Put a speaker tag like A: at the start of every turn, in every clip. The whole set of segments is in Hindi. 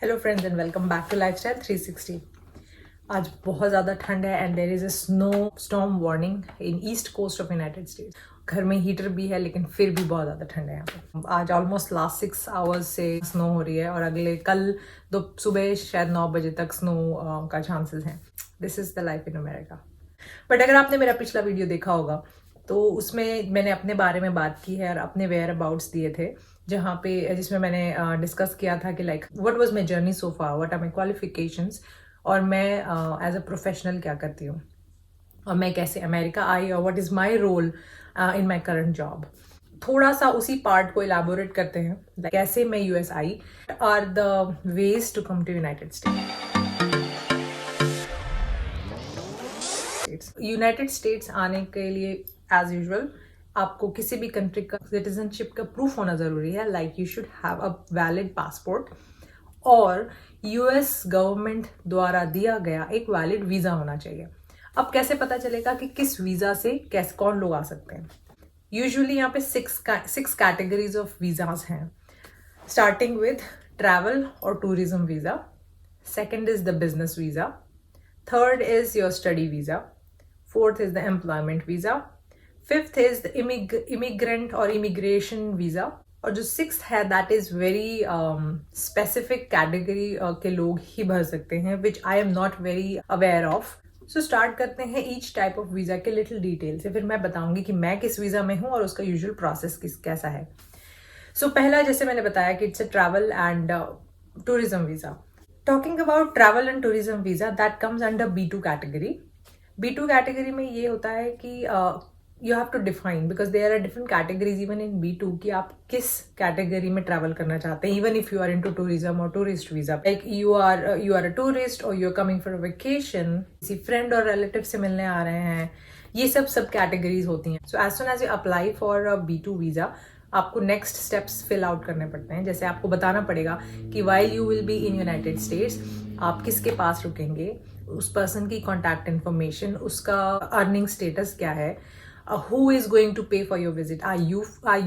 A: Hello friends and welcome back to lifestyle 360। आज बहुत ज़्यादा ठंड है and there is a snow storm warning in east coast of United States. घर में हीटर भी है लेकिन फिर भी बहुत ज़्यादा ठंड है यहाँ पे। आज ऑलमोस्ट लास्ट 6 आवर्स से स्नो हो रही है और अगले कल सुबह शायद 9 बजे तक स्नो का चांसेस हैं। This is the life in America. But अगर आपने मेरा पिछला वीडियो देखा होगा तो उसमें मैंने अपने बारे में बात की है और अपने वेयर अबाउट्स दिए थे, जहाँ पे जिसमें मैंने डिस्कस किया था कि like what was my journey so far, what are my qualifications और मैं एज अ प्रोफेशनल क्या करती हूँ और मैं कैसे अमेरिका आई और what is my role in my current job. थोड़ा सा उसी पार्ट को इलाबोरेट करते हैं, like, कैसे मैं यूएस आई are the ways to come to United States. United States आने के लिए एज यूजुअल आपको किसी भी कंट्री का सिटीजनशिप का प्रूफ होना जरूरी है। Like you should have a valid passport और यूएस गवर्नमेंट द्वारा दिया गया एक वैलिड वीजा होना चाहिए। अब कैसे पता चलेगा कि किस वीजा से कैसे कौन लोग आ सकते हैं? यूजुअली यहाँ पे सिक्स कैटेगरीज ऑफ वीजाज हैं, स्टार्टिंग विद ट्रैवल और tourism visa. Second is the business visa. Third is your study visa. Fourth is the employment visa. Fifth is the immigrant और इमिग्रेशन वीजा। और जो सिक्स्थ है that is very specific category के लोग ही भर सकते हैं, which I am not very aware of. So start करते हैं ईच टाइप ऑफ वीजा के लिटिल डिटेल से, फिर मैं बताऊंगी कि मैं किस वीजा में हूँ और उसका यूजुअल प्रोसेस कैसा है। सो पहला, जैसे मैंने बताया कि it's a travel and tourism visa. Talking about travel and tourism visa that comes under B2 category. B2 category में ये होता है कि you have to define, because there are different categories even in B2 कि आप किस कैटेगरी में ट्रैवल करना चाहते हैं। Even if you are into tourism और tourist visa, like you are a tourist और you are coming for a vacation, किसी फ्रेंड और रिलेटिव से मिलने आ रहे हैं, ये सब कैटेगरीज होती हैं। So as soon as you apply for B2 visa आपको नेक्स्ट स्टेप्स फिल आउट करने पड़ते हैं। जैसे आपको बताना पड़ेगा कि while you will be in United States आप किसके पास रुकेंगे, उस पर्सन की कॉन्टैक्ट इन्फॉर्मेशन, उसका अर्निंग स्टेटस क्या है, who is going to pay for your visit, are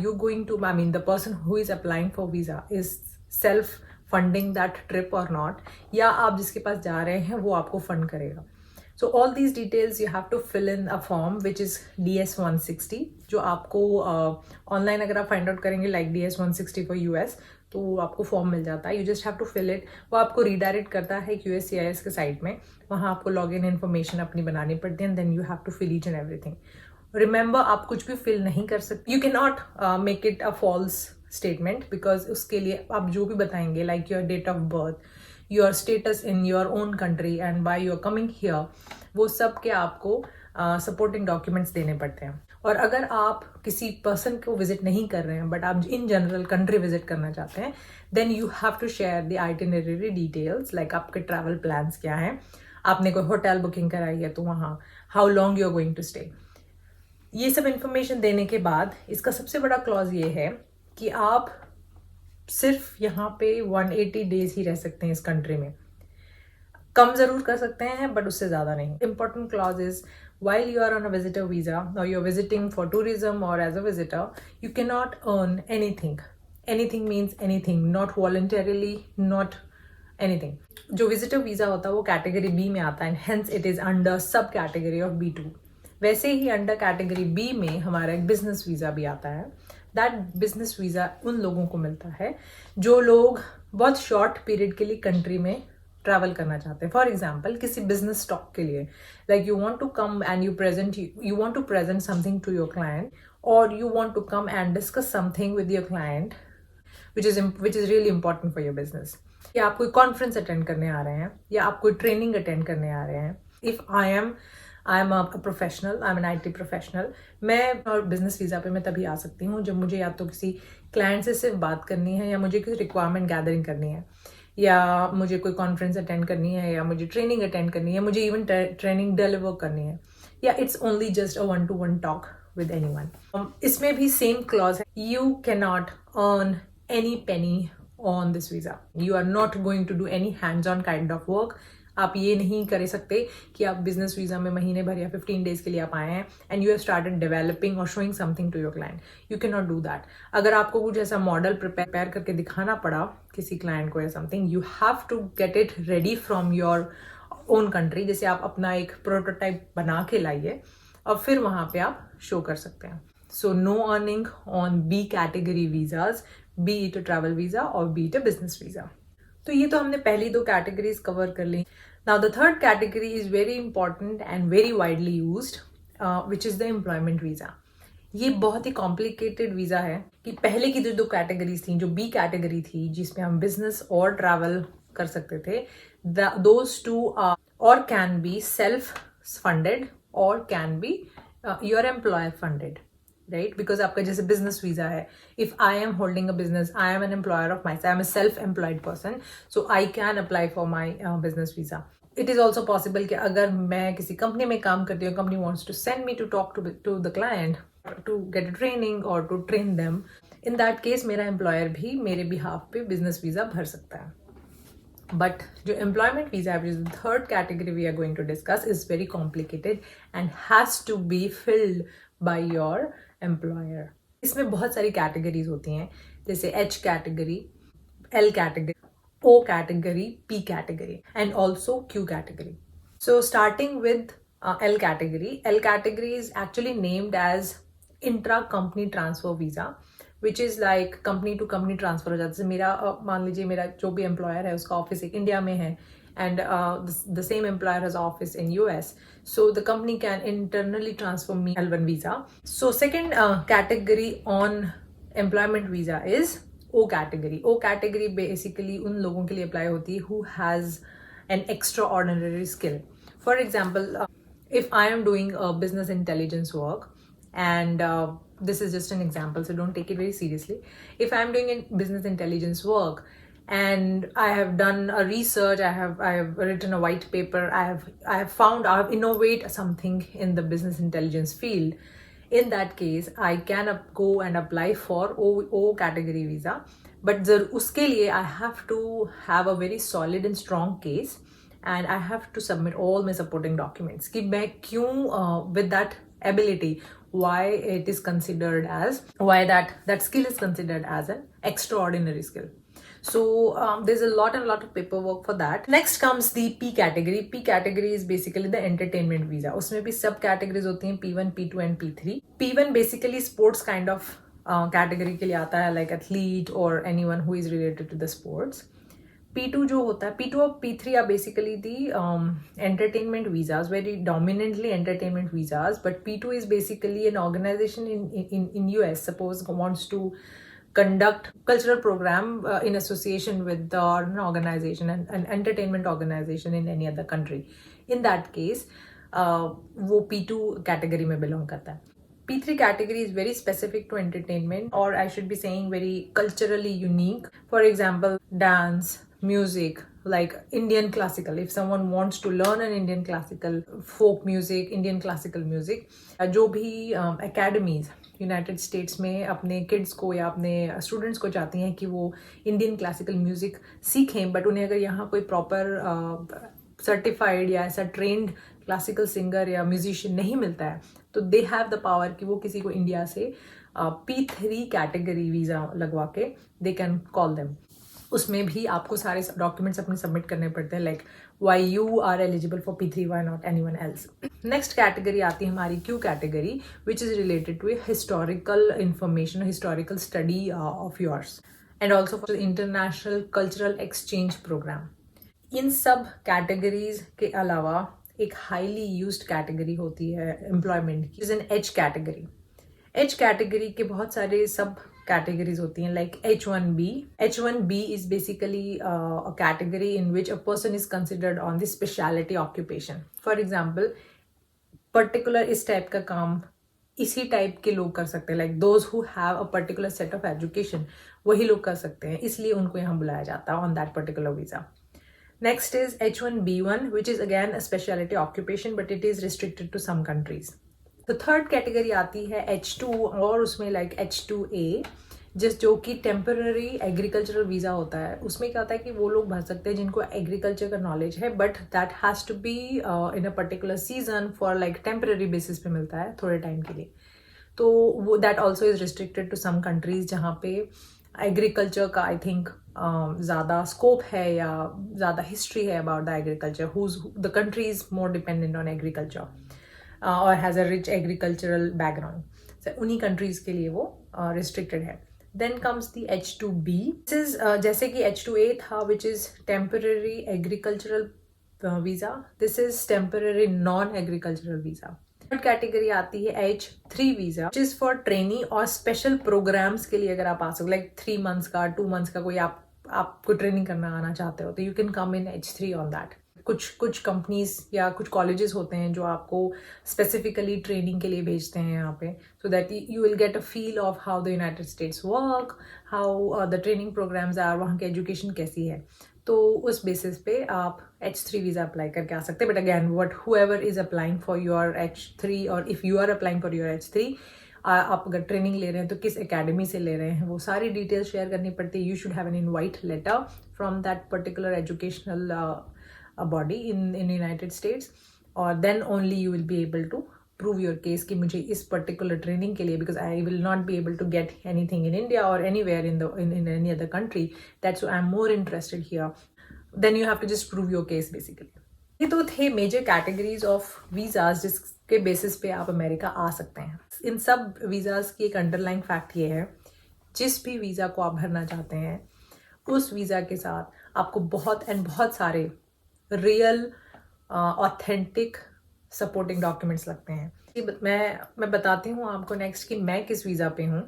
A: you going to, I mean the person who is applying for visa is self funding that trip or not, या आप जिसके पास जा रहे हैं वो आपको फंड करेगा। So all these details you have to fill in a form which is DS-160, जो आपको ऑनलाइन अगर आप फाइंड आउट करेंगे लाइक DS-160 for US तो आपको फॉर्म मिल जाता है। You just have to fill it. वो आपको रीडायरेक्ट करता है USCIS के साइट में, वहाँ आपको लॉग इन इन्फॉर्मेशन अपनी बनानी पड़ती है and then you have to fill each and everything. Remember, आप कुछ भी फिल नहीं कर सकते। You can not make it a false statement, because उसके लिए आप जो भी बताएंगे like your date of birth, your status in your own country and by your coming here, वो सब के आपको सपोर्टिंग डॉक्यूमेंट्स देने पड़ते हैं। और अगर आप किसी पर्सन को विजिट नहीं कर रहे हैं बट आप इन जनरल कंट्री विजिट करना चाहते हैं, then you have to share the itinerary details, like आपके ट्रैवल प्लान्स क्या हैं, आपने कोई होटल बुकिंग कराई है तो वहाँ how long you are going to stay. ये सब इंफॉर्मेशन देने के बाद इसका सबसे बड़ा क्लॉज ये है कि आप सिर्फ यहाँ पे 180 डेज ही रह सकते हैं इस कंट्री में। कम जरूर कर सकते हैं बट उससे ज्यादा नहीं। Important clause is while you are on a visitor visa or you're visiting for tourism or as a visitor, you cannot earn anything. Anything means anything, not voluntarily, not anything. जो visitor visa होता है वो कैटेगरी B में आता है, hence it is under सब कैटेगरी ऑफ B2। वैसे ही अंडर कैटेगरी B में हमारा एक बिजनेस वीजा भी आता है। दैट बिजनेस वीजा उन लोगों को मिलता है जो लोग बहुत शॉर्ट पीरियड के लिए कंट्री में ट्रैवल करना चाहते हैं। फॉर एग्जाम्पल, किसी बिजनेस स्टॉक के लिए, like you want to come and you want to present something to your client और you want to come and discuss something with your client which is really important for your business, या आप कोई कॉन्फ्रेंस अटेंड करने आ रहे हैं या आप कोई ट्रेनिंग अटेंड करने आ रहे हैं। If I am a professional, I am an IT professional, मैं और बिजनेस वीजा पे मैं तभी आ सकती हूँ जब मुझे या तो किसी क्लाइंट से सिर्फ बात करनी है, या मुझे किसी रिक्वायरमेंट गैदरिंग करनी है, या मुझे कोई कॉन्फ्रेंस अटेंड करनी है, या मुझे ट्रेनिंग अटेंड करनी है, मुझे इवन ट्रेनिंग डिलीवर करनी है, या it's only just a 1-to-1 talk with anyone. इसमें भी सेम क्लॉज है, you can not earn any penny on this visa. You are not going to do any hands-on kind of work. आप ये नहीं कर सकते कि आप बिजनेस वीजा में महीने भर या 15 डेज के लिए आप आए हैं and you have started developing और showing something to your client. You can not do that. अगर आपको कुछ ऐसा मॉडल प्रिपेयर करके दिखाना पड़ा किसी क्लाइंट को या something, you have to get it ready from your own country. जैसे आप अपना एक प्रोटोटाइप बना के लाइए और फिर वहां पे आप शो कर सकते हैं. So no earning on B category visas, be it a travel visa और be it a business visa. तो ये तो हमने पहली 2 कैटेगरीज कवर कर ली. Now the third category is very important and very widely used, which is the employment visa. ये बहुत ही कॉम्प्लिकेटेड वीजा है कि पहले की जो 2 कैटेगरीज थी, जो बी कैटेगरी थी जिसमें हम बिजनेस और ट्रैवल कर सकते थे, दोज टू आर और कैन बी सेल्फ फंडेड और can be your employer funded, right? Because आपका जैसे business visa है, if I am holding a business, I am an employer of myself, I am a self-employed person, so I can apply for my business visa. It is also possible कि अगर मैं किसी कंपनी में काम करती हूँ, company wants to send me to talk to the client to get a training or to train them, in that case मेरा employer भी मेरे behalf पे business visa भर सकता है. But जो employment visa है, which is the third category we are going to discuss, is very complicated and has to be filled by your employer. इसमें बहुत सारी कैटेगरीज होती हैं, जैसे H category, L category, O category, P category and also Q category. So starting with L category. L category is actually named as intra-company transfer visa, which is like company to company transfer हो जाता है. जैसे मेरा मान लीजिए मेरा जो भी employer है उसका ऑफिस एक इंडिया में है and the same employer has office in US, so the company can internally transfer me L1 visa. So second category on employment visa is O category. O category basically उन लोगों के लिए apply होती है who has an extraordinary skill. For example, if I am doing a business intelligence work, and this is just an example, so don't take it very seriously. If I am doing a business intelligence work and I have done a research, I have written a white paper, I have found, I have innovated something in the business intelligence field. In that case, I can go and apply for O category visa. But uske liye I have to have a very solid and strong case, and I have to submit all my supporting documents. कि मैं क्यों with that ability, why it is considered as, why that skill is considered as an extraordinary skill. So there's a lot of paperwork for that. Next comes the P category. P category is basically the entertainment visa. उसमें भी सब categories होती हैं, P1, P2 and P3. P1 basically sports kind of category के लिए आता है, like athlete or anyone who is related to the sports. P2 जो होता है, P2 और P3 are basically the entertainment visas, very dominantly entertainment visas. But P2 is basically an organization in US, suppose wants to conduct cultural program in association with an organization, an entertainment organization in any other country. In that case, वो P2 category में belong करता है. P3 category is very specific to entertainment, or I should be saying very culturally unique. For example, dance, music, like Indian classical. If someone wants to learn an Indian classical, folk music, Indian classical music, जो भी academies यूनाइटेड स्टेट्स में अपने किड्स को या अपने स्टूडेंट्स को चाहती हैं कि वो इंडियन क्लासिकल म्यूज़िक सीखें, बट उन्हें अगर यहाँ कोई प्रॉपर सर्टिफाइड या ऐसा ट्रेंड क्लासिकल सिंगर या म्यूजिशियन नहीं मिलता है, तो दे हैव द पावर कि वो किसी को इंडिया से P3 कैटेगरी वीज़ा लगवा के दे कैन कॉल देम. उसमें भी आपको सारे डॉक्यूमेंट्स अपने सबमिट करने पड़ते हैं, like why you are eligible for P3, why not anyone else. Next category आती है हमारी Q category, which is related to historical information, historical study of yours, and also for international cultural exchange program. इन सब कैटेगरीज के अलावा एक हाईली यूज्ड कैटेगरी होती है एम्प्लॉयमेंट की, is an H category. H category के बहुत सारे सब categories होती हैं, like H1B. H1B is basically a category in which a person is considered on the specialty occupation. For example, particular इस टाइप का काम इसी टाइप के लोग कर सकते हैं, like those who have a particular set of education, वही लोग कर सकते हैं, इसलिए उनको यहाँ बुलाया जाता है on that particular visa. Next is H1B1, which is again a specialty occupation, but it is restricted to some countries. तो थर्ड कैटेगरी आती है H2, और उसमें लाइक H2A, जो कि टेम्पररी एग्रीकल्चरल वीज़ा होता है, उसमें क्या होता है कि वो लोग भर सकते हैं जिनको एग्रीकल्चर का नॉलेज है, but that has to be in a particular season for like temporary basis पे मिलता है थोड़े टाइम के लिए। तो वो that also is restricted to some countries जहाँ पे एग्रीकल्चर का आई थिंक ज़्यादा स्कोप है या ज़्यादा हिस्ट्री है about the agriculture, whose the country is more dependent on agriculture और has a rich agricultural background. उन्हीं कंट्रीज के लिए वो रिस्ट्रिक्टेड है। Then comes the H2B। This is जैसे कि H2A था which is temporary agricultural visa, this is temporary non agricultural visa. Third category आती है H3 visa, which is for trainee और स्पेशल प्रोग्राम्स के लिए अगर आप आ सको, लाइक 3 मंथ्स का 2 मंथ्स का कोई आपको ट्रेनिंग करना आना चाहते हो तो you can come in H3 on that. कुछ कंपनीज या कुछ कॉलेजेस होते हैं जो आपको स्पेसिफिकली ट्रेनिंग के लिए भेजते हैं यहाँ पे, so that you will get a feel of how the United States work, how the training programs are, वहाँ की एजुकेशन कैसी है। तो उस बेसिस पे आप H3 वीज़ा अप्लाई करके आ सकते हैं। But again what whoever is applying for your H3 और if you are applying for your H3, आप अगर ट्रेनिंग ले रहे हैं तो किस एकेडमी से ले रहे हैं वो सारी डिटेल्स शेयर करनी पड़ती है। You should have an invite letter from that particular educational body in United States, और then only you will be able to prove your case कि मुझे इस particular training के लिए, because I will not be able to get anything in India or anywhere in any other country, that's why I'm more interested here. Then you have to just prove your case basically. ये तो थे मेजर कैटेगरीज ऑफ वीज़ाज जिसके बेसिस पे आप अमेरिका आ सकते हैं। इन सब वीज़ाज की एक अंडरलाइन फैक्ट ये है, जिस भी वीज़ा को आप भरना चाहते हैं उस वीज़ा के साथ आपको बहुत सारे रियल ऑथेंटिक सपोर्टिंग डॉक्यूमेंट्स लगते हैं। मैं बताती हूँ आपको नेक्स्ट कि मैं किस वीज़ा पे हूँ।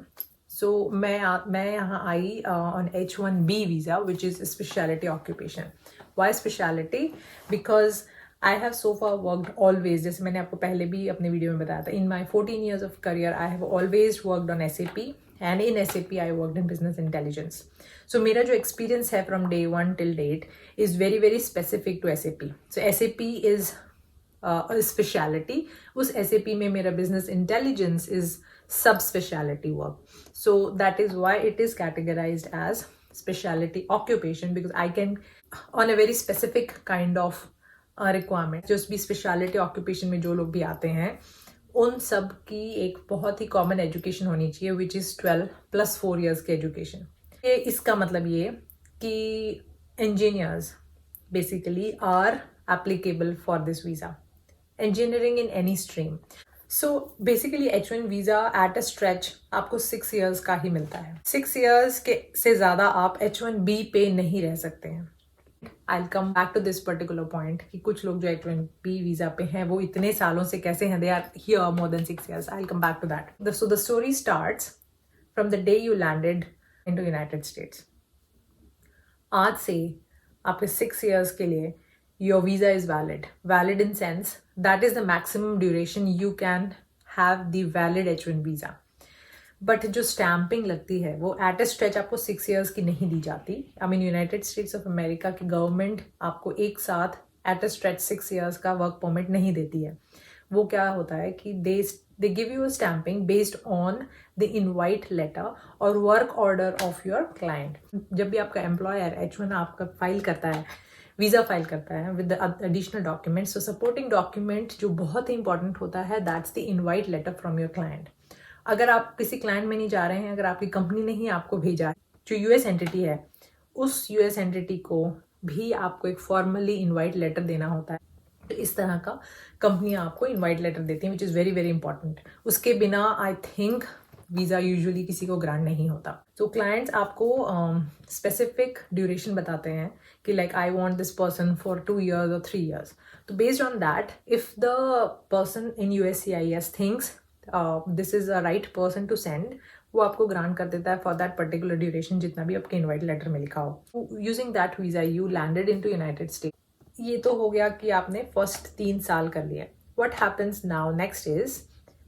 A: सो मैं यहाँ आई on H1B visa which is specialty occupation. Why specialty? Because I have so far worked always, जैसे मैंने आपको पहले भी अपने वीडियो में बताया था, in my 14 years of career I have always worked on SAP and in SAP I worked in business intelligence. So मेरा जो एक्सपीरियंस है from day 1 till date is very very specific to SAP। So SAP is specialty, उस SAP में मेरा business intelligence is sub specialty work. So that is why it is categorized as specialty occupation, because I can on a very specific kind of requirement. जो भी स्पेशलिटी ऑक्यूपेशन में जो लोग भी आते हैं उन सब की एक बहुत ही कॉमन एजुकेशन होनी चाहिए विच इज़ 12+4 years की एजुकेशन। इसका मतलब ये कि engineers basically are applicable for this visa, engineering in any stream. So basically H1 visa at a stretch आपको 6 years का ही मिलता है। 6 years के से ज़्यादा आप H1B पे नहीं रह सकते हैं। I'll come back to this particular point कि कुछ लोग जो H1B वीज़ा पे हैं वो इतने सालों से कैसे हैं, they are here more than 6 years. I'll come back to that. So the story starts from the day you landed into United States. आज से आपके 6 years के लिए your visa is valid in sense that is the maximum duration you can have the valid H1 visa. But जो स्टैंपिंग लगती है वो एट अ स्ट्रेच आपको 6 years की नहीं दी जाती। I mean United States of America की गवर्नमेंट आपको एक साथ एट अ स्ट्रेच 6 years का वर्क परमिट नहीं देती है। वो क्या होता है कि they give you a stamping based on the invite letter और work order of your client. जब भी आपका एम्प्लॉयर H1 आपका फाइल करता है, वीज़ा फाइल करता है with additional documents, so supporting document जो बहुत ही इंपॉर्टेंट होता है that's the invite letter from your client. अगर आप किसी क्लाइंट में नहीं जा रहे हैं, अगर आपकी कंपनी ने ही आपको भेजा है, जो US एंटिटी है उस US एंटिटी को भी आपको एक फॉर्मली इनवाइट लेटर देना होता है। तो इस तरह का कंपनियां आपको इनवाइट लेटर देती हैं which is very very important. उसके बिना आई थिंक वीज़ा यूजुअली किसी को ग्रांट नहीं होता। तो क्लाइंट्स आपको स्पेसिफिक ड्यूरेशन बताते हैं कि like I want this person for 2 years और 3 years। तो based on that if the person in USCIS thinks this is a right person to send, वो आपको ग्रांट कर देता है फॉर दैट पर्टिकुलर ड्यूरेशन जितना भी आपके इनवाइट लेटर में लिखा हो। Using that visa you landed in to United States. ये तो हो गया कि आपने फर्स्ट 3 साल कर लिया। What happens now next is,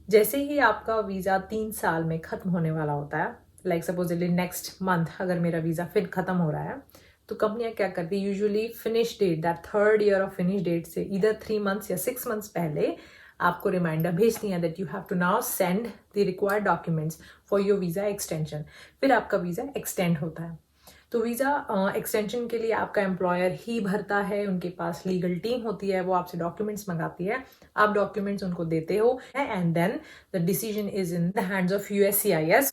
A: जैसे ही आपका वीज़ा 3 साल में ख़त्म होने वाला होता है, लाइक सपोजली नेक्स्ट मंथ अगर मेरा वीज़ा फिर ख़त्म हो रहा है, तो कंपनियां क्या करती है usually finish date, that 3rd year of finish date से इधर 3 months या 6 months पहले आपको रिमाइंडर भेजती हैं that you have to now send the required documents for your visa extension. फिर आपका वीज़ा एक्सटेंड होता है। तो वीज़ा एक्सटेंशन के लिए आपका एम्प्लॉयर ही भरता है, उनके पास लीगल टीम होती है, वो आपसे डॉक्यूमेंट्स मंगाती है, आप डॉक्यूमेंट्स उनको देते हो and then the decision is in the hands of USCIS।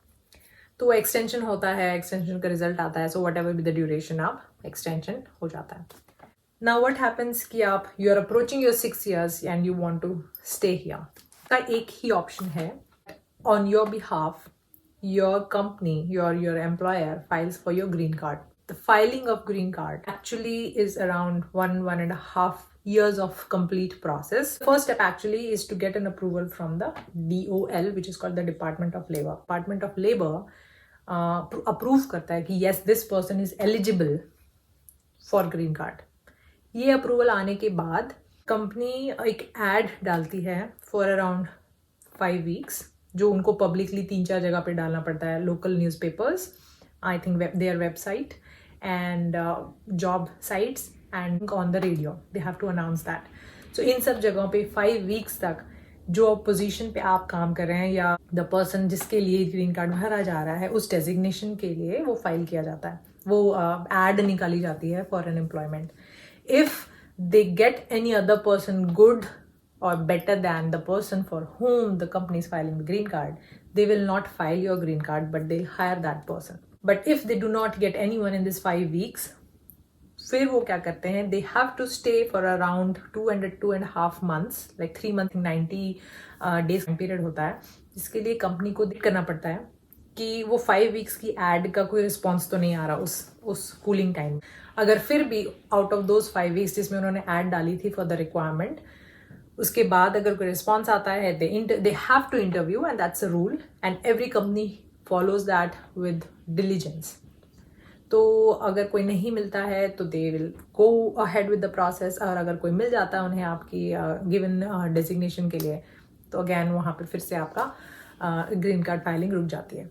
A: तो एक्सटेंशन होता है, एक्सटेंशन का रिजल्ट आता है, so whatever be the duration आप एक्सटेंशन हो जाता है। नाउ व्हाट हैपेंस कि आप you are approaching your 6 years and you want to stay here. का एक ही ऑप्शन है, on your behalf your company, your employer files for your green card. The filing of green card actually is around 1.5 years of complete process. The first step actually is to get an approval from the DOL, which is called the Department of Labor. Department of Labor approve करता है कि yes, this person is eligible for green card. ये अप्रूवल आने के बाद कंपनी एक एड डालती है फॉर अराउंड 5 weeks, जो उनको पब्लिकली 3-4 जगह पे डालना पड़ता है, local newspapers, I think their website and job sites and on the radio they have to announce that. So इन सब जगहों पे 5 weeks तक जो पोजीशन पे आप काम कर रहे हैं या द पर्सन जिसके लिए ग्रीन कार्ड भरा जा रहा है उस डेजिग्नेशन के लिए वो फाइल किया जाता है, वो एड निकाली जाती है for an employment. If they get any other person good or better than the person for whom the company is filing the green card, they will not file your green card, but they'll hire that person. But if they do not get anyone in this 5 weeks, फिर वो क्या करते हैं, they have to stay for around 2.5 months, like 3 months 90 days period होता है, जिसके लिए कंपनी को करना पड़ता है कि वो 5 weeks की एड का कोई रिस्पॉन्स तो नहीं आ रहा उस कूलिंग टाइम। अगर फिर भी आउट ऑफ दोज 5 weeks जिसमें उन्होंने एड डाली थी फॉर द रिक्वायरमेंट, उसके बाद अगर कोई रिस्पॉन्स आता है, they have to interview and that's a rule and every company follows that with diligence. तो अगर कोई नहीं मिलता है तो they will go ahead with the process, और अगर कोई मिल जाता है उन्हें आपकी गिवन डेजिग्नेशन के लिए, तो अगैन वहाँ पे फिर से आपका ग्रीन कार्ड फाइलिंग रुक जाती है।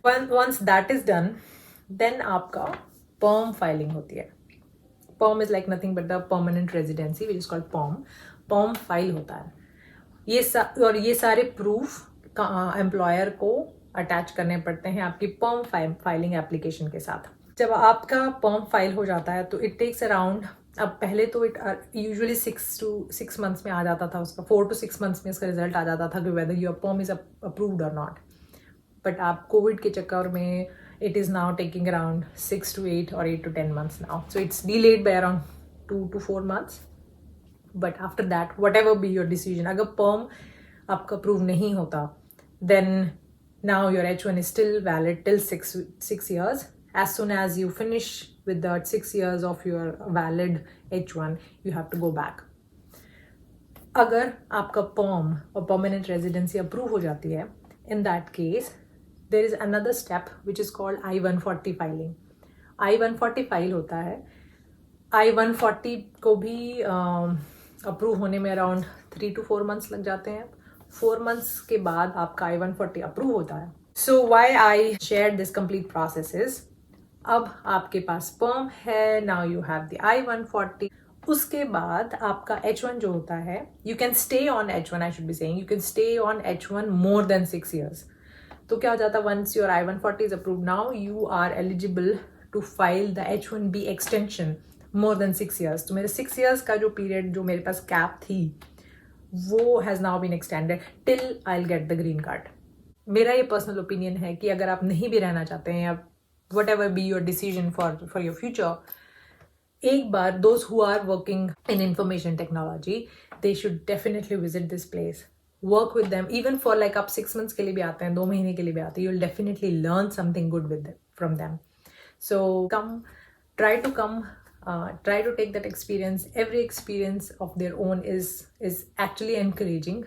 A: Once that is done, then आपका पर्म फाइलिंग होती है। PERM is like nothing but the permanent residency which is called PERM file होता है। और ये सारे प्रूफ एम्प्लॉयर को अटैच करने पड़ते हैं आपकी पर्म फाइलिंग एप्लीकेशन के साथ। जब आपका पर्म फाइल हो जाता है तो इट टेक्स अराउंड, अब पहले तो इट यूजुअली 6 months में आ जाता था उसका, 4 to 6 months में इसका रिजल्ट आ जाता था कि वेदर योर पर्म इज अप्रूव्ड और नॉट। बट आप कोविड के चक्कर में it is now taking around 6 to 8 or 8 to 10 months now. So it's delayed by around 2 to 4 months. But after that, whatever be your decision, अगर perm आपका approve नहीं होता, then now your H1 is still valid till 6 years. As soon as you finish with the 6 years of your valid H1, you have to go back. अगर आपका perm और permanent residency approve हो जाती है, in that case, there is another step which is called I-140 filing. I-140 file होता है। I-140 को भी अप्रूव होने में अराउंड 3 to 4 months लग जाते हैं। 4 months के बाद आपका I-140 अप्रूव होता है। So why I shared this complete process is, अब आपके पास पर्म है, now you have the I-140. उसके बाद आपका H1 जो होता है, you can stay on H1, I should be saying, you can stay on H1 more than 6 years. तो क्या हो जाता है, once your I-140 is approved, now you are eligible to file the H1B extension more than 6 years. तो मेरे 6 years का जो पीरियड जो मेरे पास कैप थी वो has now been extended till I'll get the green card. मेरा ये पर्सनल ओपिनियन है कि अगर आप नहीं भी रहना चाहते हैं या whatever be your decision for your future, एक बार those who are working in information technology, they should definitely visit this place. Work with them, even for like आप 6 months के लिए भी आते हैं, 2 महीने के लिए भी आते हैं, you'll definitely learn something good from them. So try to take that experience. Every experience of their own is actually encouraging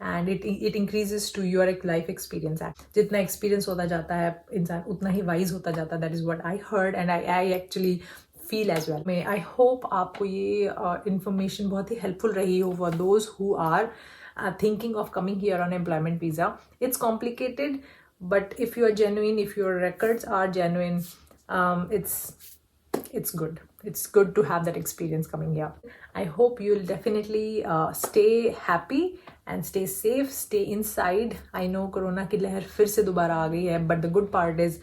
A: and it increases to your life experience. जितना experience होता जाता है इंसान उतना ही wise होता जाता है. That is what I heard and I actually feel as well. I hope आपको ये information बहुत ही helpful रही हो for those who are thinking of coming here on employment visa. It's complicated, but if you are genuine, if your records are genuine, it's good. it's good to have that experience coming here. I hope you'll definitely stay happy and stay safe, stay inside. I know corona की लहर फिर से दोबारा आ गई है, but the good part is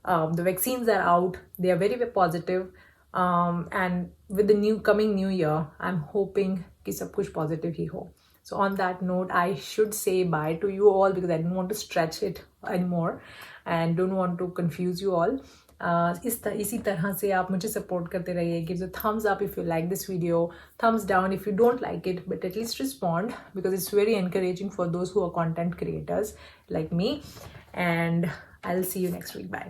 A: the vaccines are out. They are very, very positive. And with the coming new year, I'm hoping कि सब कुछ positive ही हो. So on that note, I should say bye to you all because I don't want to stretch it anymore and don't want to confuse you all. इसी तरह से आप मुझे सपोर्ट करते रहिए. Give a thumbs up if you like this video, thumbs down if you don't like it, but at least respond because it's very encouraging for those who are content creators like me. And I'll see you next week. Bye.